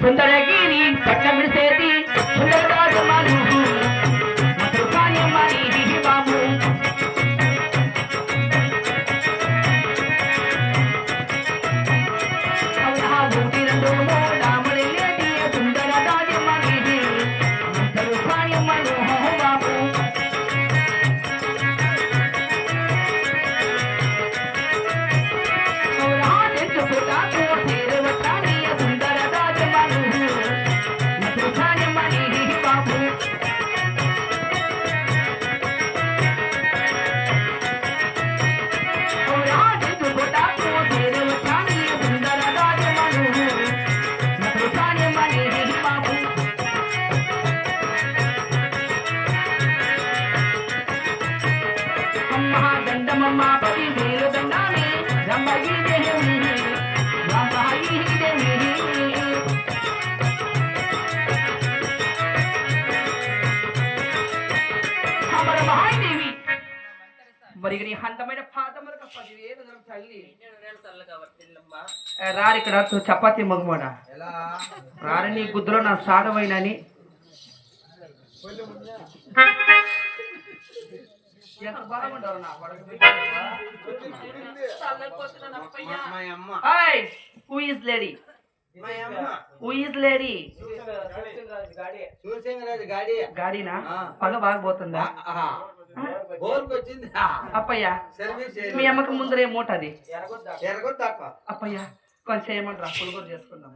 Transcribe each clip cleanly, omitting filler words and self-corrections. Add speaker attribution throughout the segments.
Speaker 1: సుందరగిరి పట్టం విడిసేది సుందరరాజు మనుహు మధుకాని మణి బాబు మరి హంతమైన పాదములకు 10,000 తల్లి రారు ఇక్కడ చపాతి మగమోడ రారు నీ గుద్దులో నా సాధమైనని ఎంత బాగుండవు నా హూ ఈస్ లేడీ గాడినా పగ బాగపోతుందా అప్పయ్యా మీ అమ్మకి ముందర ఏ మూట అది అప్పయ్యా కొంచెం ఏమంటారా పులుగోరు చేసుకుందాం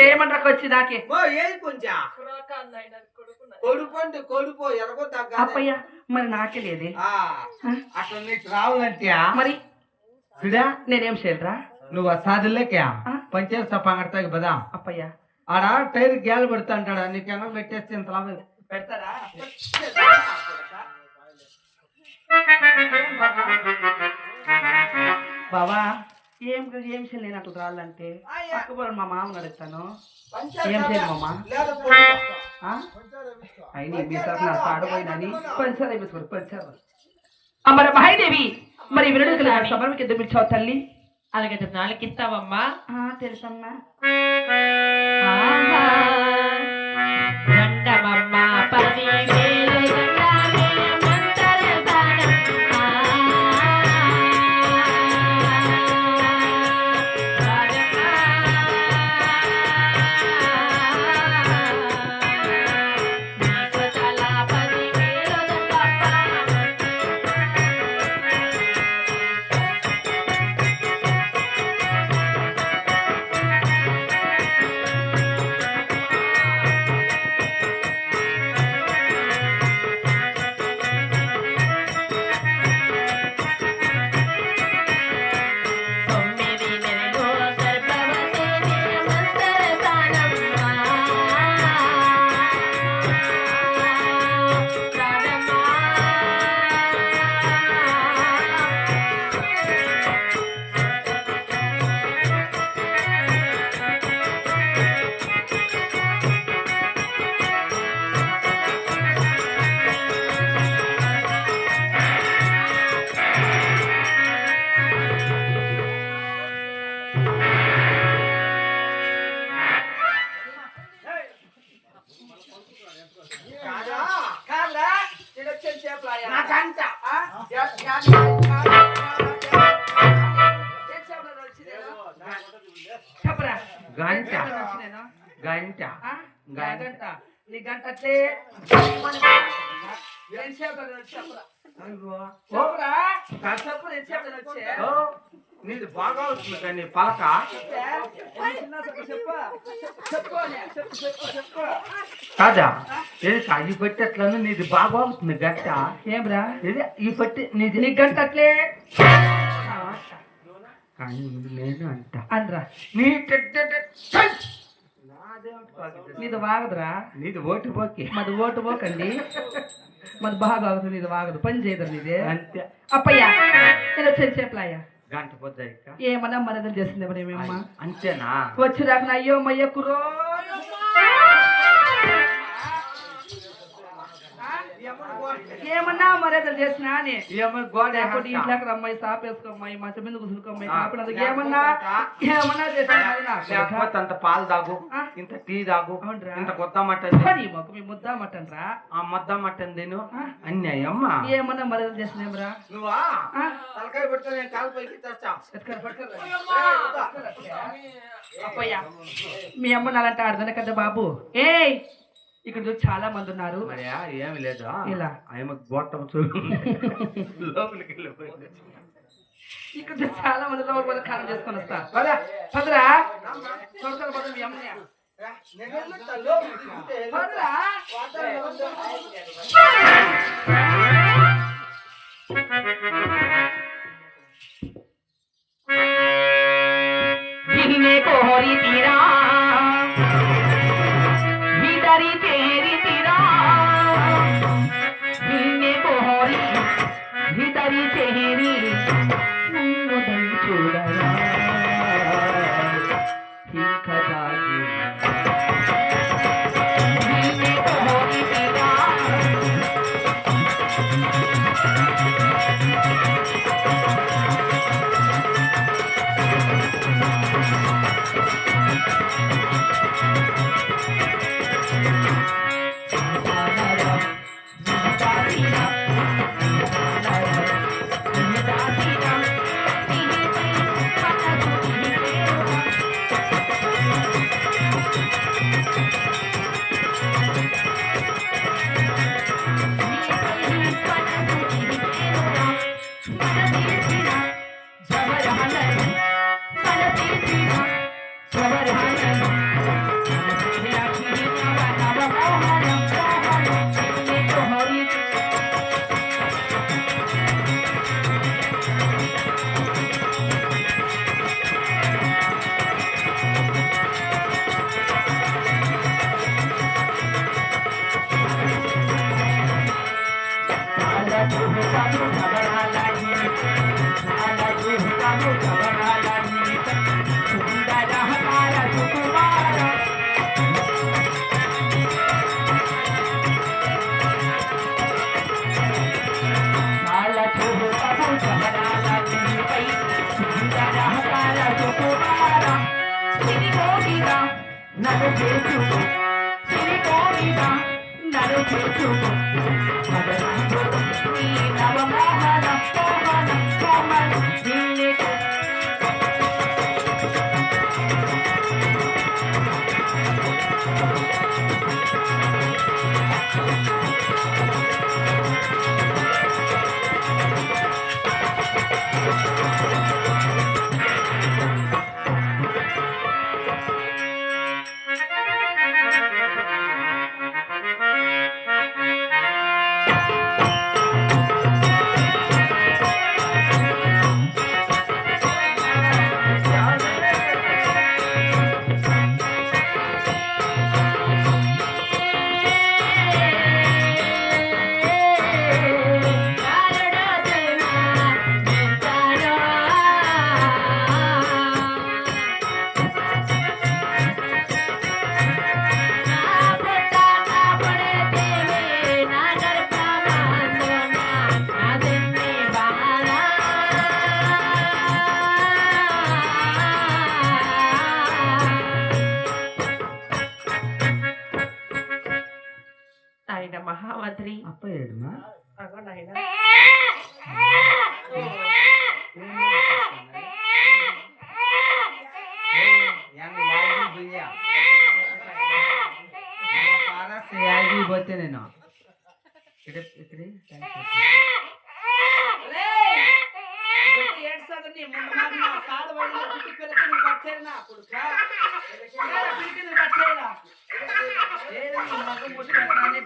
Speaker 1: ఏమంటారు వచ్చి దాకే అప్పయ్యా మరి నాకే లేదే
Speaker 2: అట్లా నీకు రావాలంటే
Speaker 1: మరి నేనేం చేయరా
Speaker 2: నువ్వు సాధులేకే పంచేస్తా పంగడతాకి బదా
Speaker 1: అప్పయ్యా
Speaker 2: ఆడ టైర్ గ్యాలు పెడతా అంటాడా నీకేమో పెట్టేస్తే ఇంత లాభం
Speaker 1: పెడతారా బాబా ఏం చేయలేను అట్లా రాళ్ళంటే పక్కబడి మా మామని అడుగుతాను ఏం చేయను మామ అయినా మీ సార్ నా సాడపోయినని పంచారు అయిపోతుంది పంచారు మరి మహాదేవి మరి వినడుకు సమర్మకి ఎందుకు పిలిచావు తల్లి
Speaker 3: అలాగే నాలుగు ఇస్తావమ్మా
Speaker 1: తెలుసమ్మా
Speaker 3: దండమమ్మా 10,000
Speaker 1: గంట గంట నీ గంట అట్లే
Speaker 2: నీది బాగా అవుతుంది కానీ పలక కాదా ఈ పట్టి అట్లా నీది బాగా అవుతుంది గంట
Speaker 1: ఏమ్రా
Speaker 2: ఈ పట్టి నీది
Speaker 1: నీ గంట అట్లే
Speaker 2: కానీ నేను అంట
Speaker 1: అనరా
Speaker 2: నీ
Speaker 1: నీది వాగదురా
Speaker 2: నీది ఓటు పోకి
Speaker 1: మాది ఓటు పోకండి మాది బాగా అవుతుంది ఇది వాగదు పని చేయదు నీదే
Speaker 2: అంతే
Speaker 1: అప్పయ్యా నేను వచ్చేది చెప్పలాయ్యా
Speaker 2: గంట పొద్దు ఇక
Speaker 1: ఏమన్నా మరదలు చేసింది ఎవరేమమ్మా
Speaker 2: అంతేనా
Speaker 1: వచ్చి రాక అయ్యో మయ్య కుర్రో ఏమన్నా మర్యాదలు చేసినా అని
Speaker 2: ఏమో గోడ
Speaker 1: లేకపోతే ఇంట్లోకి రమ్మాయి సాపేసుకోమ్మాయి మంచం మీద కూర్చుకోమ్మాయి కాపినందుకు ఏమన్నా చేసినా
Speaker 2: లేకపోతే అంత పాలు తాగు ఇంత టీ తాగు
Speaker 1: అవునరా.
Speaker 2: ఇంత కొత్త మటన్
Speaker 1: మీ ముద్ద మటన్ రా
Speaker 2: ఆ మొద్ద మటన్ తిను అన్యాయమ్మా
Speaker 1: ఏమన్నా మర్యాదలు చేసినాం రా
Speaker 2: నువ్వా తలకాయ పెడితే నేను కాలు పైకి తెస్తా
Speaker 1: అప్పయ్యా మీ అమ్మ నాలంటే ఆడదనే కదా బాబు ఏయ్ ఇక్కడ చూసి చాలా మంది ఉన్నారు
Speaker 2: మరి ఏమి లేదు
Speaker 1: ఇలా
Speaker 2: ఆయనకు గోట్టం చూడు లోపలికి వెళ్ళిపోయింది
Speaker 1: ఇక్కడ చూసి చాలా మంది లోపల కాలం చేసుకొని వస్తా పదరా త్వరగా పద మీ అమ్మని పదరా
Speaker 3: जिन्हें कोहरी तीरा भीतरी तेरी तीरा जिन्हें कोहरी भीतरी तेरी नंगोदन चूड़या ठीक जागी जिन्हें कोहरी तीरा ఆయన మహామంత్రి
Speaker 2: అప్పయ్యమ్మా పోతే నేను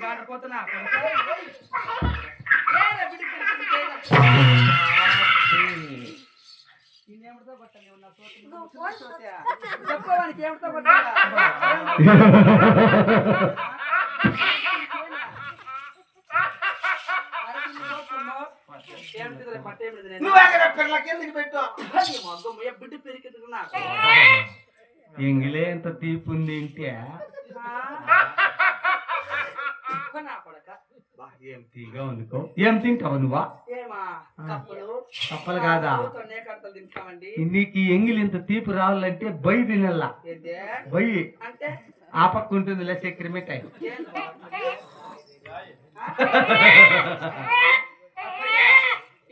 Speaker 1: గాడిపోతున్నా చెప్పవానికి ఏమిటో
Speaker 4: నువ్వు ఎక్కడ పిల్లకి ఎందుకు పెట్టు
Speaker 1: బిడ్డ పెరిగింది నాకు
Speaker 2: ఎంగిలే ఎంత తీపి ఉంది ఇంటే
Speaker 1: నా కొడక
Speaker 2: ఏం తీగా ఉందికో ఏం తింటావు నువ్వా
Speaker 1: ఏమా కప్పలు
Speaker 2: కప్పలు కాదా
Speaker 1: తొన్నే కడతలు తింటామండి
Speaker 2: నీకు ఈ ఎంగిలి ఇంత తీపి రావాలంటే బొయ్యి తినల్లా
Speaker 1: ఏందే
Speaker 2: బొయ్యి
Speaker 1: అంటే
Speaker 2: ఆ పక్క ఉంటుందిలే చక్కెర మిఠాయి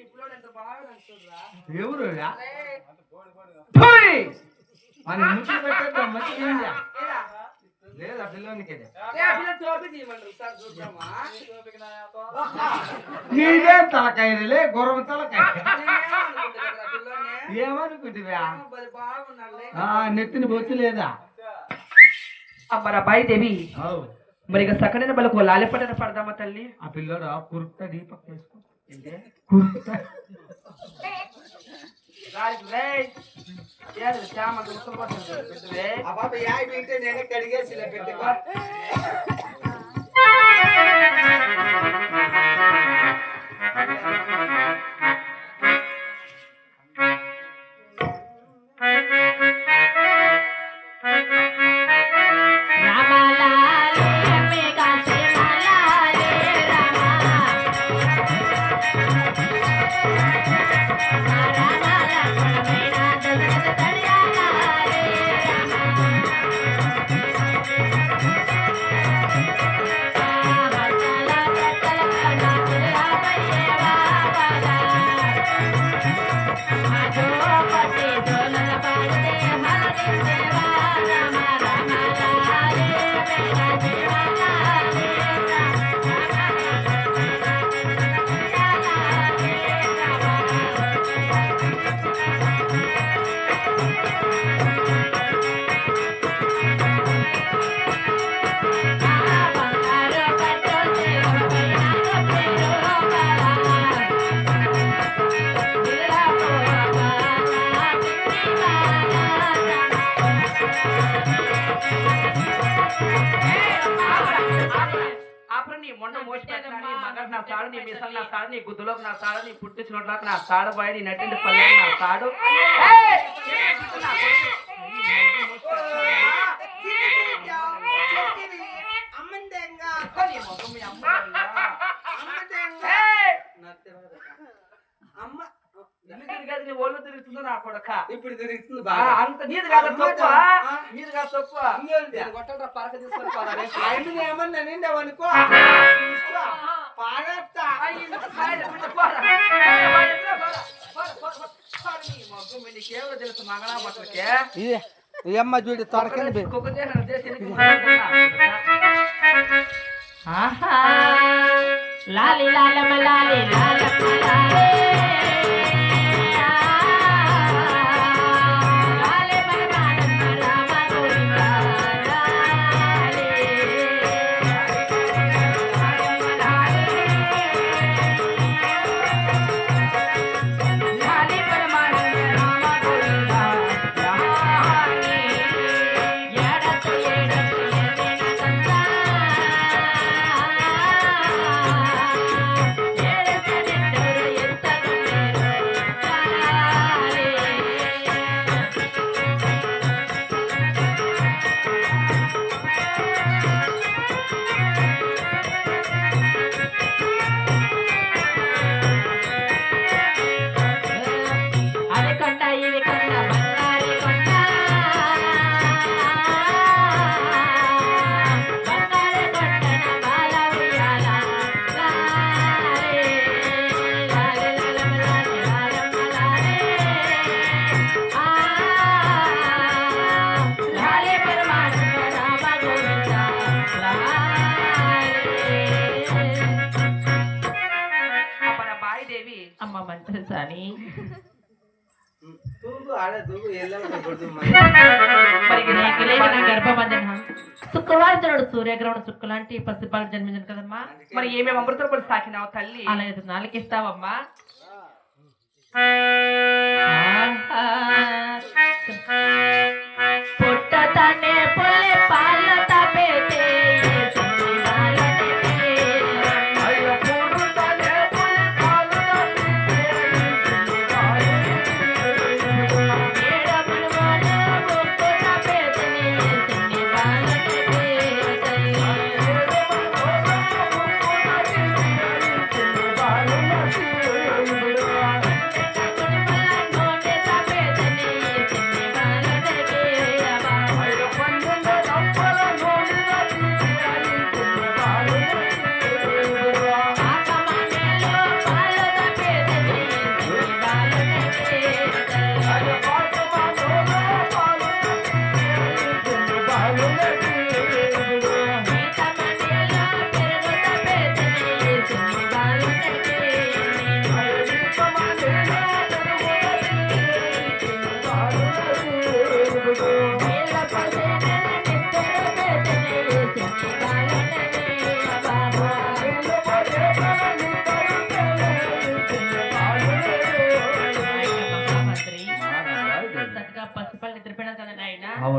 Speaker 1: ఇప్పుడు ఎంత బాగా నచ్చుతుందిరా
Speaker 2: ఎవరు మన ముచ్చు పెట్టేద్దాం మంచిగా లేదా పిల్లోనికి నీదే తలకాయలే గుర్రం తలకాయ ఏమనుకుంటువా నెత్తిని బొచ్చు లేదా
Speaker 1: మరి అబ్బాయి దేవి
Speaker 2: అవు
Speaker 1: మరి ఇక సకడైన బలకు లాలిపడ్డ పడదామా తల్లి
Speaker 2: ఆ పిల్లోడు కురుకుతా దీపక్ వేసుకో కురుకుతా
Speaker 4: నేనే కడిగేసి పెట్టుకో
Speaker 1: నా తాడు నీ మిసలు నా తాడు నీ గుద్దులోకి నా తాడు నీ పుట్టి చోట్లకు నా తాడు పోయి నీ నటింటి పల్లె నా తాడు ఒళ్ళు తిరుగుతుందో నా కొడక
Speaker 4: ఇప్పుడు తిరుగుతుంది
Speaker 1: అంత నీది కాదు తప్పు నీది కాదు తప్పు గొట్టలరా పరక తీసుకొని
Speaker 4: ఏమన్నా నిండవనుకో పాడేస్తా
Speaker 1: నీకేమో తెలుసు మగనా బట్టలకే
Speaker 4: అమ్మ చూడు తొడకండి
Speaker 3: లాలి లాలమ లాలి లాలమ లాలి అమ్మ మంత్రి సాని గర్భమంజన శుక్రవారం జనుడు సూర్యగ్రహణ శుక్లాంటి పసిపాలు జన్మించను కదమ్మా.
Speaker 1: మరి ఏమేమి అమృతం కూడా సాకినావు తల్లి
Speaker 3: అలా 5 నాలుగు ఇస్తావమ్మా. పుట్టతనే పులి పాల తపేతే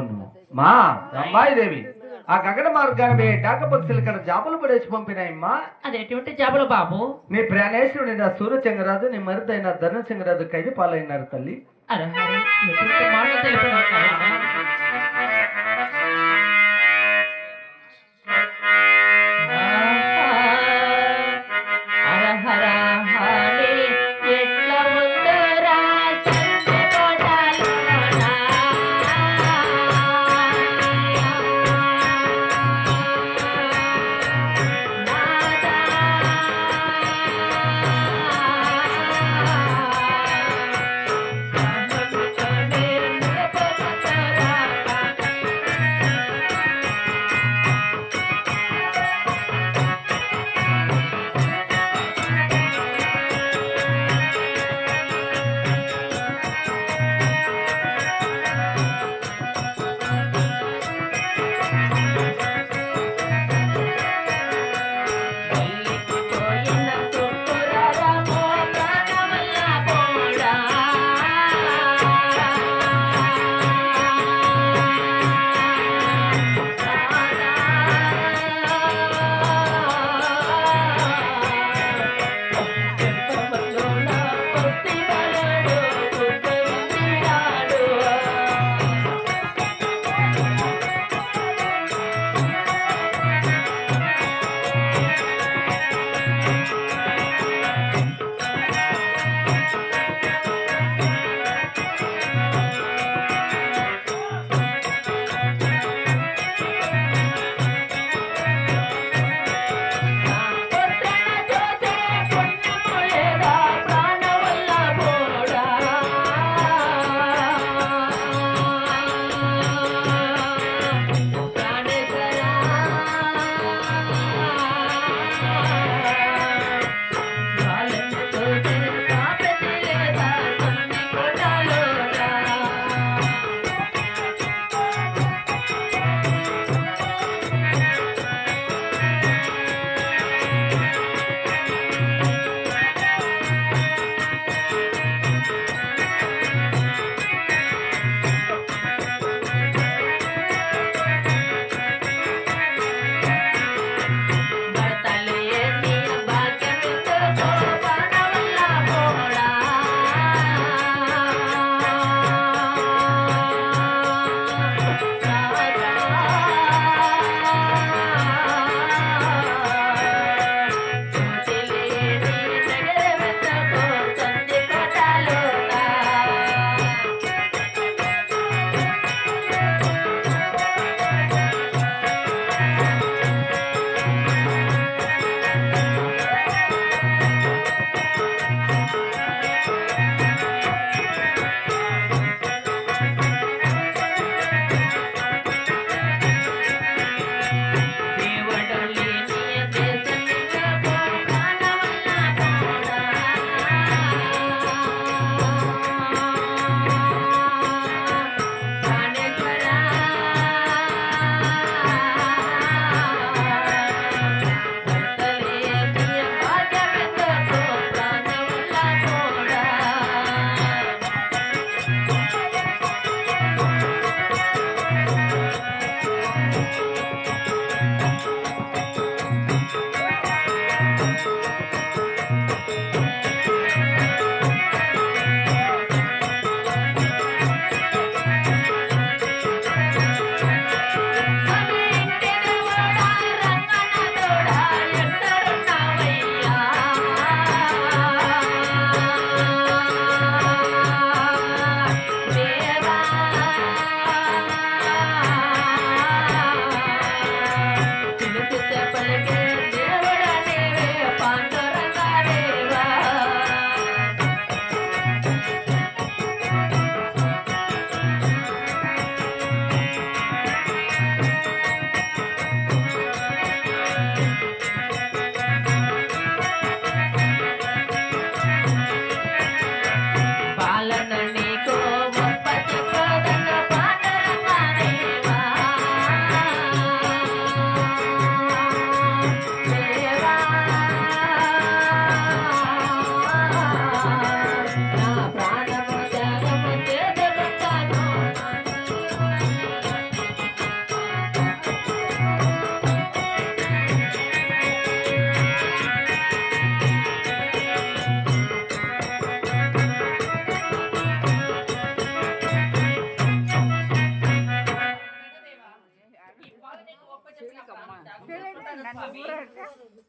Speaker 2: అవును మా అమ్మాయి దేవి ఆ గగన మార్గాన్ని డాకపక్షులు ఇక్కడ జాబులు పడేసి పంపినాయమ్మా.
Speaker 3: అది ఎటువంటి జాబులు బాబు?
Speaker 2: నీ ప్రాణేశ్వరుని నా సూర్యచంద్రరాజు నీ మరుదైన ధనుచంద్రరాజు ఖైదు పాలైనారు తల్లి.
Speaker 3: అరే అరే, ఎటువంటి మాటలు తెలిపినావు నాయనా? హర హర హరే ఎట్ల ఉందరా సంచి కోటలోన. నాదా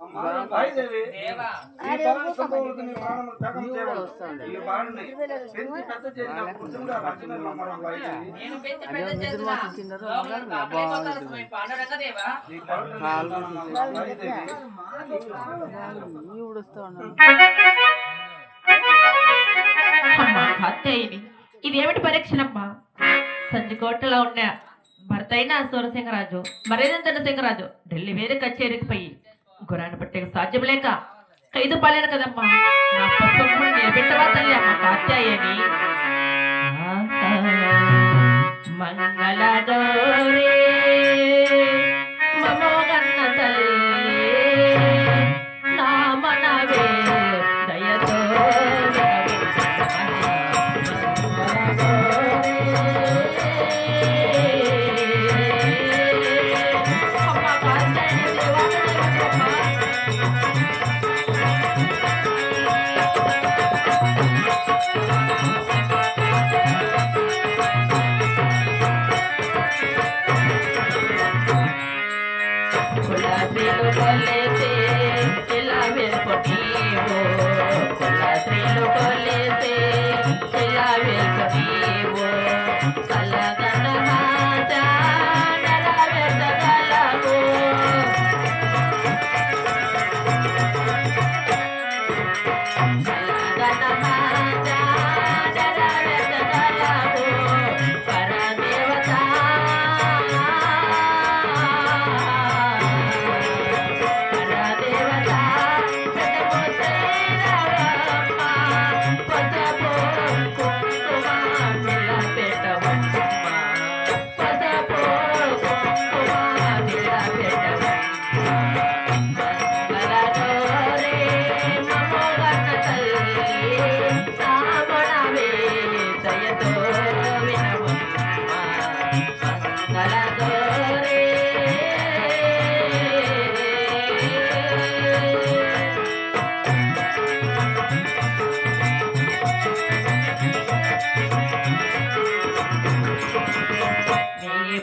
Speaker 4: అమ్మాయిదేవి, ఈ బాలుని సంభవములకు నీ ప్రాణములు త్యాగం చేయవలెను. ఈ బాలుని పెంచి పెద్ద చేసిన పురుషునిగా రక్షణ నమ్మరు అమ్మాయిదేవి. ఈ బాలుని అమ్మాయిదేవి,
Speaker 3: అమ్మా కాత్యాయిని ఇదేమిటి పరీక్షనమ్మా? సంజికోటలో ఉన్న భర్త అయిన సూరసింగరాజు మరేదంత సింగరాజు ఢిల్లీ మీద కచేరీకి పోయి గురాన్ని పట్టే సాధ్యం లేక ఖైదు పాలేను కదమ్మా. నా పుస్తకం నిలబెట్టవా తల్లి అమ్మ కాత్యాయని. మంగళగౌరీ మమోగన్న తల్లి నా మనవే దయతో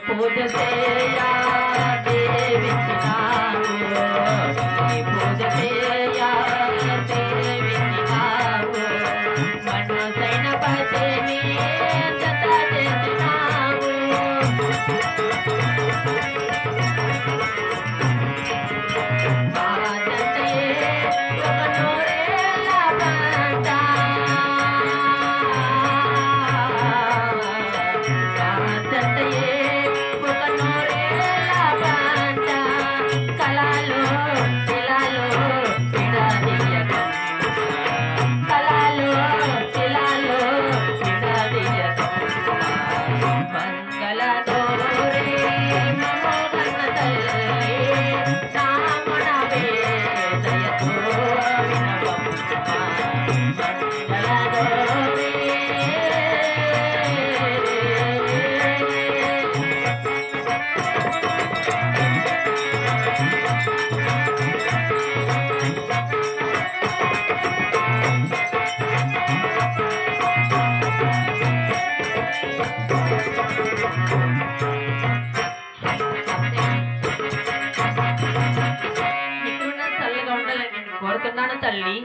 Speaker 3: పూజ చేయా దేవికి నావు, పూజ చేయా దేవికి నావు, మనసైన పదేవి జత చేసినావు. మా జతయే ఒక నూరేళ్ళ పంట, మా జతయే కోరుతున్నాను తల్లి.